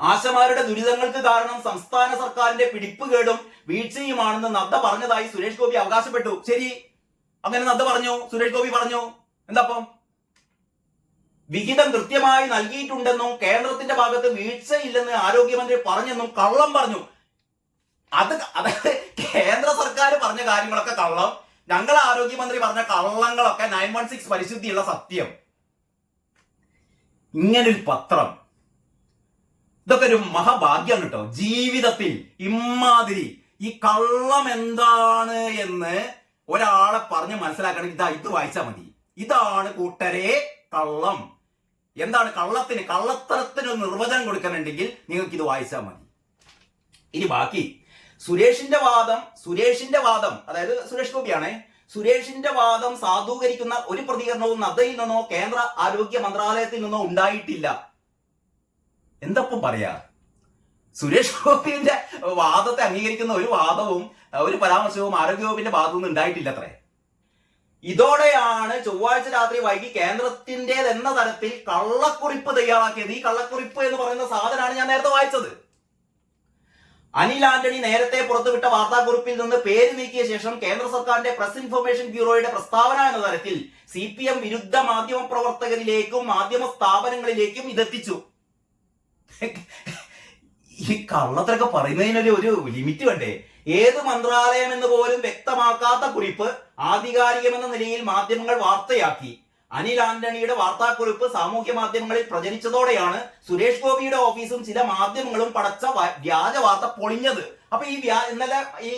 ആശമാരുടെ ദുരിതങ്ങൾക്ക് കാരണം സംസ്ഥാന സർക്കാരിന്റെ പിടിപ്പുകേടും വീഴ്ചയുമാണെന്ന് നദ്ദ പറഞ്ഞതായി സുരേഷ് ഗോപി അവകാശപ്പെട്ടു. ശരി, അങ്ങനെ നദ്ദ പറഞ്ഞു, സുരേഷ് ഗോപി പറഞ്ഞു. എന്താപ്പം വിഹിതം കൃത്യമായി നൽകിയിട്ടുണ്ടെന്നും കേന്ദ്രത്തിന്റെ ഭാഗത്ത് വീഴ്ചയില്ലെന്ന് ആരോഗ്യമന്ത്രി പറഞ്ഞെന്നും കള്ളം പറഞ്ഞു. അതായത് കേന്ദ്ര സർക്കാർ പറഞ്ഞ കാര്യങ്ങളൊക്കെ കള്ളം, ഞങ്ങൾ ആരോഗ്യമന്ത്രി പറഞ്ഞ കള്ളങ്ങളൊക്കെ 916 പരിശുദ്ധിയുള്ള സത്യം. ഇങ്ങനൊരു പത്രം, ഇതൊക്കെ ഒരു മഹാഭാഗ്യാണ് കേട്ടോ. ജീവിതത്തിൽ ഇമാതിരി ഈ കള്ളം എന്താണ് എന്ന് ഒരാളെ പറഞ്ഞ് മനസ്സിലാക്കണമെങ്കിൽ ഇത് വായിച്ചാൽ മതി. ഇതാണ് കൂട്ടരെ കള്ളം. എന്താണ് കള്ളത്തിന്, കള്ളത്തരത്തിന് നിർവചനം കൊടുക്കുന്നുണ്ടെങ്കിൽ നിങ്ങൾക്ക് ഇത് വായിച്ചാൽ മതി. ഇനി ബാക്കി സുരേഷിന്റെ വാദം അതായത് സുരേഷ് ഗോപിയാണേ, സുരേഷിന്റെ വാദം സാധൂകരിക്കുന്ന ഒരു പ്രതികരണവും നദ്ദയിൽ നിന്നോ കേന്ദ്ര ആരോഗ്യ മന്ത്രാലയത്തിൽ നിന്നോ ഉണ്ടായിട്ടില്ല. എന്തപ്പം പറയാ, സുരേഷ് ഗോപിന്റെ വാദത്തെ അംഗീകരിക്കുന്ന ഒരു വാദവും ഒരു പരാമർശവും ആരോഗ്യവകുപ്പിന്റെ ഭാഗത്തു നിന്ന് ഉണ്ടായിട്ടില്ല അത്രേ. ഇതോടെയാണ് ചൊവ്വാഴ്ച രാത്രി വൈകി കേന്ദ്രത്തിൻ്റെതെന്ന തരത്തിൽ കള്ളക്കുറിപ്പ് തയ്യാറാക്കിയത്. ഈ കള്ളക്കുറിപ്പ് എന്ന് പറയുന്ന സാധനമാണ് ഞാൻ നേരത്തെ വായിച്ചത്. അനിൽ ആന്റണി നേരത്തെ പുറത്തുവിട്ട വാർത്താക്കുറിപ്പിൽ നിന്ന് പേര് നീക്കിയ ശേഷം കേന്ദ്ര സർക്കാരിന്റെ പ്രസ് ഇൻഫർമേഷൻ ബ്യൂറോയുടെ പ്രസ്താവന എന്ന തരത്തിൽ CPM വിരുദ്ധ മാധ്യമ പ്രവർത്തകരിലേക്കും മാധ്യമ സ്ഥാപനങ്ങളിലേക്കും ഇതെത്തിച്ചു. ഈ കള്ളത്തിലൊക്കെ പറയുന്നതിനൊരു ലിമിറ്റ് വേണ്ടേ? ഏത് മന്ത്രാലയം എന്ന് പോലും വ്യക്തമാക്കാത്ത കുറിപ്പ് ആധികാരികമെന്ന നിലയിൽ മാധ്യമങ്ങൾ വാർത്തയാക്കി. അനിൽ ആന്റണിയുടെ വാർത്താക്കുറിപ്പ് സാമൂഹ്യ മാധ്യമങ്ങളിൽ പ്രചരിച്ചതോടെയാണ് സുരേഷ് ഗോപിയുടെ ഓഫീസും ചില മാധ്യമങ്ങളും പടച്ച വ്യാജ വാർത്ത പൊളിഞ്ഞത്. അപ്പൊ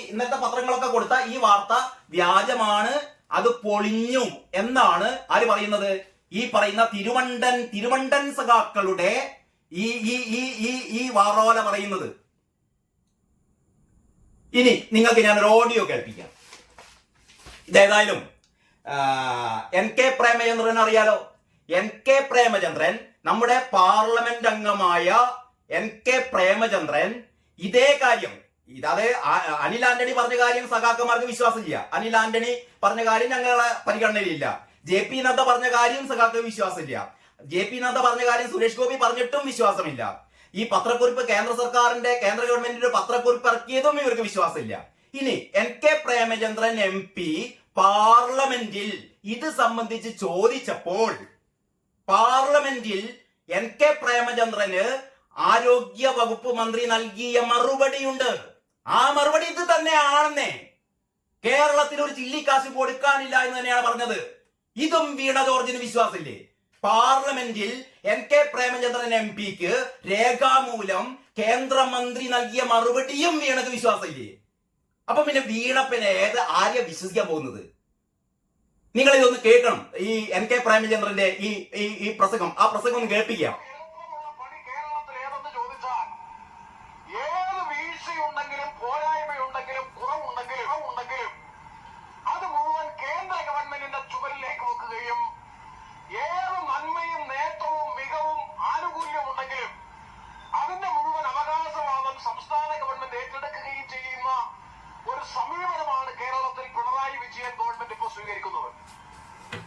ഇന്നത്തെ പത്രങ്ങളൊക്കെ കൊടുത്ത ഈ വാർത്ത വ്യാജമാണ്, അത് പൊളിഞ്ഞു എന്നാണ് ആര് പറയുന്നത്? ഈ പറയുന്ന തിരുവണ്ടൻ സഖാക്കളുടെ ഈ വാറോല പറയുന്നത്. ഇനി നിങ്ങൾക്ക് ഞാനൊരു ഓഡിയോ കേൾപ്പിക്കാം. ഇതേതായാലും NK പ്രേമചന്ദ്രൻ അറിയാലോ. NK പ്രേമചന്ദ്രൻ, നമ്മുടെ പാർലമെന്റ് അംഗമായ NK പ്രേമചന്ദ്രൻ ഇതേ കാര്യം, ഇതേ അനിൽ ആന്റണി പറഞ്ഞ കാര്യം സഖാക്കന്മാർക്ക് വിശ്വാസമില്ല. അനിൽ ആന്റണി പറഞ്ഞ കാര്യം ഞങ്ങളെ പരിഗണനയിലില്ല. JP നദ്ദ പറഞ്ഞ കാര്യം സഖാക്ക് വിശ്വാസമില്ല. JP നദ്ദ പറഞ്ഞ കാര്യം സുരേഷ് ഗോപി പറഞ്ഞിട്ടും വിശ്വാസമില്ല. ഈ പത്രക്കുറിപ്പ് കേന്ദ്ര ഗവൺമെന്റിന്റെ പത്രക്കുറിപ്പ് ഇറക്കിയതും ഇവർക്ക് വിശ്വാസമില്ല. ഇനി NK പ്രേമചന്ദ്രൻ MP പാർലമെന്റിൽ ഇത് സംബന്ധിച്ച് ചോദിച്ചപ്പോൾ പാർലമെന്റിൽ NK പ്രേമചന്ദ്രന് ആരോഗ്യ വകുപ്പ് മന്ത്രി നൽകിയ മറുപടിയുണ്ട്. ആ മറുപടി ഇത് തന്നെയാണെന്നേ. കേരളത്തിൽ ഒരു ചില്ലിക്കാശ് കൊടുക്കാനില്ല എന്ന് തന്നെയാണ് പറഞ്ഞത്. ഇതും വീണ ജോർജിന് വിശ്വാസമില്ലേ? പാർലമെന്റിൽ NK പ്രേമചന്ദ്രൻ MPക്ക് രേഖാമൂലം കേന്ദ്രമന്ത്രി നൽകിയ മറുപടിയും വീണക്ക് വിശ്വാസമില്ലേ? അപ്പൊ പിന്നെ വീണപ്പിനെ ആര്യ വിശ്വസിക്കാൻ പോകുന്നത്? നിങ്ങൾ ഇതൊന്ന് കേൾക്കണം. ഈ NK പ്രേമചന്ദ്രന്റെ ഈ പ്രസംഗം, ആ പ്രസംഗം ഒന്ന് കേൾപ്പിക്കാം. വീഴ്ചയുണ്ടെങ്കിലും പോരായ്മയുണ്ടെങ്കിലും കുറവുണ്ടെങ്കിലും അത് മുഴുവൻ കേന്ദ്ര ഗവൺമെന്റിന്റെ ചുവരിലേക്ക് വെക്കുകയും ഏത് നന്മയും നേട്ടവും മികവും ആനുകൂല്യവും ഉണ്ടെങ്കിലും അതിന്റെ മുഴുവൻ അവകാശവാദം സംസ്ഥാന ഗവൺമെന്റ് ഏറ്റെടുക്കുകയും ചെയ്യുന്ന ഒരു സമീപനമാണ് കേരളത്തിൽ പിണറായി വിജയൻ ഗവൺമെന്റ് ഇപ്പോൾ സ്വീകരിക്കുന്നത്.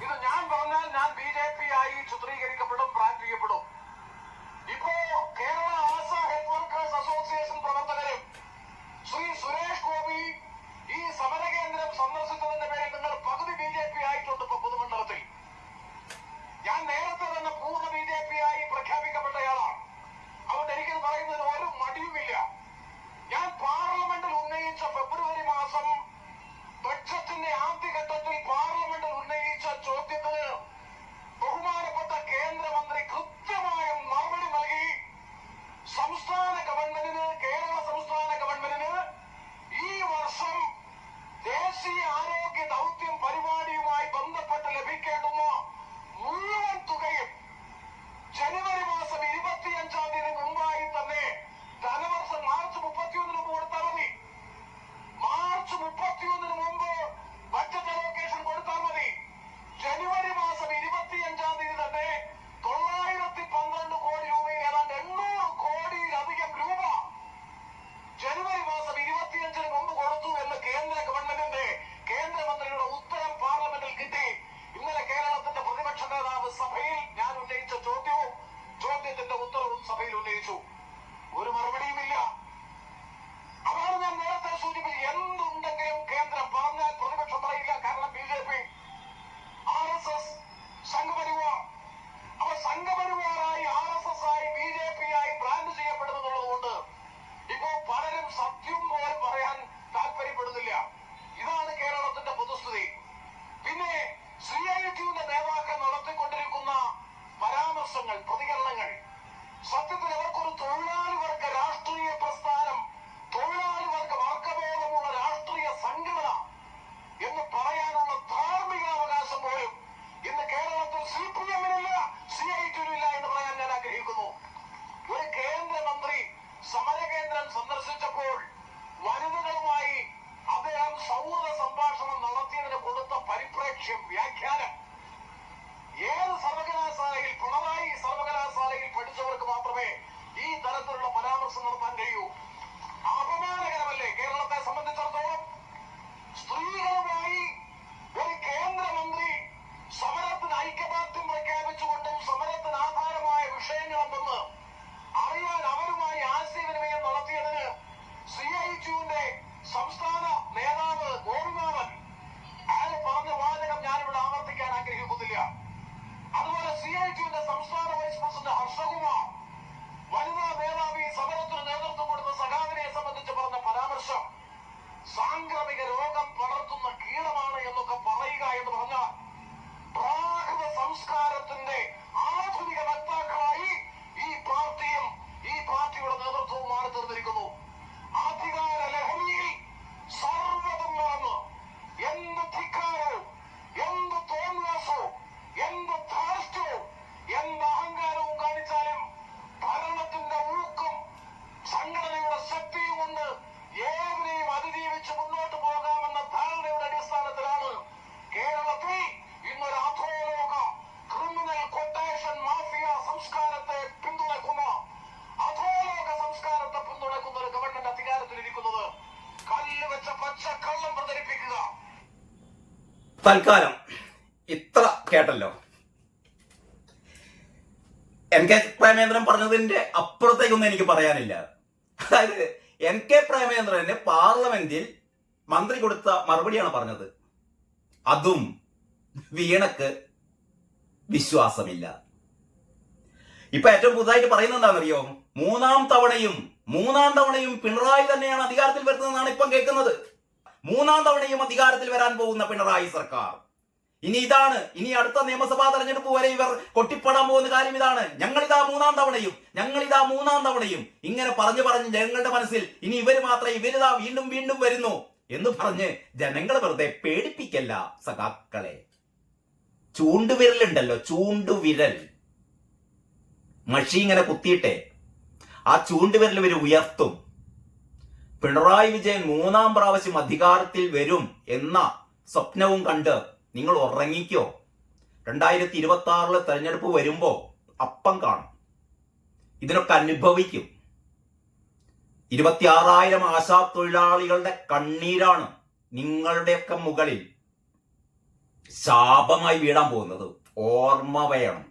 ഇത് ഞാൻ പറഞ്ഞാൽ ഞാൻ BJP ആയി ചിത്രീകരിക്കപ്പെടും, ബ്രാൻഡ് ചെയ്യപ്പെടും. ഇപ്പോ കേരള ആശ ഹെൽത്ത് വർക്കേഴ്സ് അസോസിയേഷൻ പ്രവർത്തകരും ശ്രീ സുരേഷ് ഗോപി ഈ സമരകേന്ദ്രം സന്ദർശിച്ചതിന്റെ പേരിൽ നിങ്ങൾ പകുതി BJP ആയിട്ടുണ്ട്. ഇപ്പൊ പൊതുമണ്ഡലത്തിൽ ഞാൻ നേരത്തെ തന്നെ പൂർണ്ണ BJP ആയി പ്രഖ്യാപിക്കപ്പെട്ടയാളാണ്. അതുകൊണ്ട് എനിക്കിത് പറയുന്നതിന് ഒരു മടിയുമില്ല. ഞാൻ പാർലമെന്റിൽ ഉന്നയിച്ച ഫെബ്രുവരി മാസം ബഡ്ജറ്റിന്റെ ആദ്യഘട്ടത്തിൽ പാർലമെന്റിൽ ഉന്നയിച്ച ചോദ്യത്തിന് ബഹുമാനപ്പെട്ട കേന്ദ്രമന്ത്രി കൃത്യമായ മറുപടി നൽകി. കേരള സംസ്ഥാന ഗവൺമെന്റിന് ഈ വർഷം ദേശീയ ആരോഗ്യ ദൗത്യം പരിപാടിയുമായി ബന്ധപ്പെട്ട് ലഭിക്കേണ്ടുന്ന മുഴുവൻ തുകയും ജനുവരി മാസം 25-ാം തീയതി മുമ്പായി തന്നെ ധനവർഷം മാർച്ച് 31 മുമ്പ് കൊടുത്താൽ മതി. മാർച്ച് 31 മുമ്പ് ബഡ്ജറ്റ് അലോക്കേഷൻ കൊടുത്താൽ മതി. ജനുവരി മാസം 25-ാം തീയതി തന്നെ 912 കോടി രൂപയിൽ ഏതാണ്ട് 800 കോടിയിലധികം രൂപ ജനുവരി മാസം 25-ന് മുമ്പ് കൊടുത്തു എന്ന് കേന്ദ്ര ഗവൺമെന്റിന്റെ കേന്ദ്രമന്ത്രിയുടെ ഉത്തരം പാർലമെന്റിൽ കിട്ടി. ഇന്നലെ കേരളത്തിന്റെ പ്രതിപക്ഷ നേതാവ് സഭയിൽ ഞാൻ ഉന്നയിച്ച ചോദ്യത്തിന്റെ ഉത്തരവും സഭയിൽ ഉന്നയിച്ചു. ഒരു മറുപടിയുമില്ല. അതാണ് ഞാൻ നേരത്തെ സൂചിപ്പിച്ചത്. എന്തുണ്ടെങ്കിലും കേന്ദ്രം പറഞ്ഞാൽ പ്രതിപക്ഷം പറയില്ല. കാരണം BJP, RSS, സംഘപരിവാർ. അപ്പൊ സംഘപരിവാറായി RSS ആയി BJP ആയി ബ്രാൻഡ് ചെയ്യപ്പെടുമെന്നുള്ളത് കൊണ്ട് ഇപ്പോ പലരും സത്യം പോലും പറയാൻ താല്പര്യപ്പെടുന്നില്ല. ഇതാണ് കേരളത്തിന്റെ പൊതുസ്ഥിതി. പിന്നെ CITUവിന്റെ നേതാക്കൾ നടത്തിക്കൊണ്ടിരിക്കുന്ന പരാമർശങ്ങൾ, പ്രതികരണങ്ങൾ, സത്യത്തിൽ അവർക്കൊരു തൊഴിലാളി വർഗ രാഷ്ട്രീയ പ്രസ്ഥാനം, തൊഴിലാളി വർഗ വർഗബോധമുള്ള രാഷ്ട്രീയ സംഘടന എന്ന് പറയാനുള്ള ധാർമ്മികാവകാശം പോലും ഇന്ന് കേരളത്തിൽ CPM-നില്ല, CITUവിനില്ല എന്ന് പറയാൻ ഞാൻ ആഗ്രഹിക്കുന്നു. ഒരു കേന്ദ്രമന്ത്രി സമരകേന്ദ്രം സന്ദർശിച്ചപ്പോൾ വനിതകളുമായി അദ്ദേഹം സൗഹൃദ സംഭാഷണം നടത്തിയതിന് കൊടുത്ത പരിപ്രേക്ഷ്യം, വ്യാഖ്യാനം, ഏത് സർവകലാശാലയിൽ, പിണറായി സർവകലാശാലയിൽ പഠിച്ചവർക്ക് മാത്രമേ ഈ തരത്തിലുള്ള പരാമർശം നടത്താൻ കഴിയൂ. അപമാനകരമല്ലേ കേരളത്തെ സംബന്ധിച്ചിടത്തോളം? സ്ത്രീകളുമായി ഒരു കേന്ദ്രമന്ത്രി സമരത്തിന് ഐക്യദാർഢ്യം പ്രഖ്യാപിച്ചുകൊണ്ടും സമരത്തിന് ആധാരമായ വിഷയങ്ങളെന്തെന്ന് അറിയാൻ അവരുമായി ആശയവിനിമയം നടത്തിയതിന് CITUവിന്റെ സംസ്ഥാന നേതാവ് ഗോപിനാഥൻ അയാൾ പറഞ്ഞ വാചകം ഞാനിവിടെ ആവർത്തിക്കാൻ ആഗ്രഹിക്കുന്നില്ല. അതുപോലെ CITUവിന്റെ സംസ്ഥാന വൈസ് പ്രസിഡന്റ് ഹർഷകുമാർ, വനിതാ മേധാവി, സമരത്തിന് നേതൃത്വം കൊടുത്ത സഖാവിനെ സംബന്ധിച്ച് പറഞ്ഞ പരാമർശം സാംക്രമിക രോഗം പടർത്തുന്ന കീടമാണ് എന്നൊക്കെ പറയുക എന്ന് പറഞ്ഞാൽ പ്രാകൃത സംസ്കാരത്തിന്റെ ആധുനിക വക്താക്കളായി ഈ പാർട്ടിയും ഈ പാർട്ടിയുടെ നേതൃത്വവും മാറി തീർന്നിരിക്കുന്നു. അധികാര ലഹരിയിൽ സർവ്വതും മറന്ന് എന്ത് ധിക്കാരവും, എന്ത് തോന്നിയാസവും, എന്ത് ധാർഷ്ട്യവും, എന്ത് അഹങ്കാരവും കാണിച്ചാലും ഭരണത്തിന്റെ ഊക്കും സംഘടനയുടെ ശക്തിയും കൊണ്ട് ഏവരെയും അതിജീവിച്ച് മുന്നോട്ട് പോകാമെന്ന ധാരണയുടെ അടിസ്ഥാനത്തിലാണ് കേരളത്തിൽ ഇന്നൊരു അധോലോക ക്രിമിനൽ കൊട്ടേഷൻ മാഫിയ സംസ്കാരത്തെ പിന്തുണയ്ക്കുന്ന, അധോലോക സംസ്കാരത്തെ പിന്തുണയ്ക്കുന്ന ഒരു ഗവൺമെന്റ് അധികാരത്തിലിരിക്കുന്നത്. കല്ല് വെച്ച പച്ചക്കള്ളം പ്രചരിപ്പിക്കുക. തൽക്കാലം ഇത്ര കേട്ടല്ലോ. NK പ്രേമേന്ദ്രൻ പറഞ്ഞതിന്റെ അപ്പുറത്തേക്കൊന്നും എനിക്ക് പറയാനില്ല. അതായത് NK പ്രേമേന്ദ്രന് പാർലമെന്റിൽ മന്ത്രി കൊടുത്ത മറുപടിയാണ് പറഞ്ഞത്. അതും വീണക്ക് വിശ്വാസമില്ല. ഇപ്പൊ ഏറ്റവും പുതുതായിട്ട് പറയുന്നത് എന്താണെന്നറിയോ? മൂന്നാം തവണയും പിണറായി തന്നെയാണ് അധികാരത്തിൽ വരുന്നതെന്നാണ് ഇപ്പം കേൾക്കുന്നത്. മൂന്നാം തവണയും അധികാരത്തിൽ വരാൻ പോകുന്ന പിണറായി സർക്കാർ. ഇനി അടുത്ത നിയമസഭാ തെരഞ്ഞെടുപ്പ് വരെ ഇവർ കൊട്ടിപ്പാടാൻ പോകുന്ന കാര്യം ഇതാണ്. ഞങ്ങളിതാ മൂന്നാം തവണയും ഇങ്ങനെ പറഞ്ഞ് ജനങ്ങളുടെ മനസ്സിൽ ഇനി ഇവരിതാ വീണ്ടും വരുന്നു എന്ന് പറഞ്ഞ് ജനങ്ങളെ വെറുതെ പേടിപ്പിക്കല്ല സഖാക്കളെ. ചൂണ്ടുവിരലുണ്ടല്ലോ, ചൂണ്ടുവിരൽ മഷി ഇങ്ങനെ കുത്തിയിട്ടെ ആ ചൂണ്ടുവിരൽ ഇവർ ഉയർത്തും. പിണറായി വിജയൻ മൂന്നാം പ്രാവശ്യം അധികാരത്തിൽ വരും എന്ന സ്വപ്നവും കണ്ട് നിങ്ങൾ ഉറങ്ങിക്കോ. 2026 തെരഞ്ഞെടുപ്പ് വരുമ്പോ അപ്പം കാണും. ഇതിനൊക്കെ അനുഭവിക്കും. 26,000 ആശാ തൊഴിലാളികളുടെ കണ്ണീരാണ് നിങ്ങളുടെയൊക്കെ മുകളിൽ ശാപമായി വീഴാൻ പോകുന്നത്. ഓർമ്മ വേണം.